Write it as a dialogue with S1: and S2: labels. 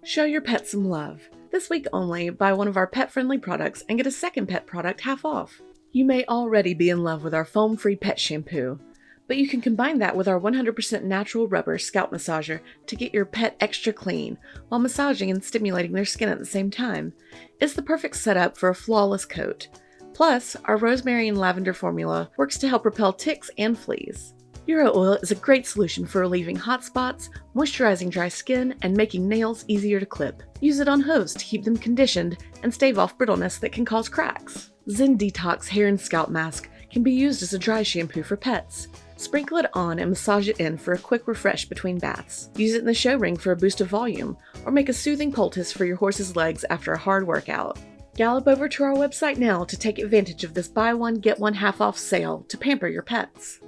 S1: Show your pet some love. This week only, buy one of our pet-friendly products and get a second pet product half off. You may already be in love with our foam-free pet shampoo, but you can combine that with our 100% natural rubber scalp massager to get your pet extra clean while massaging and stimulating their skin at the same time. It's the perfect setup for a flawless coat. Plus, our rosemary and lavender formula works to help repel ticks and fleas. Uro oil is a great solution for relieving hot spots, moisturizing dry skin, and making nails easier to clip. Use it on hooves to keep them conditioned and stave off brittleness that can cause cracks. Zen Detox Hair and Scalp Mask can be used as a dry shampoo for pets. Sprinkle it on and massage it in for a quick refresh between baths. Use it in the show ring for a boost of volume, or make a soothing poultice for your horse's legs after a hard workout. Gallop over to our website now to take advantage of this buy one get one half off sale to pamper your pets.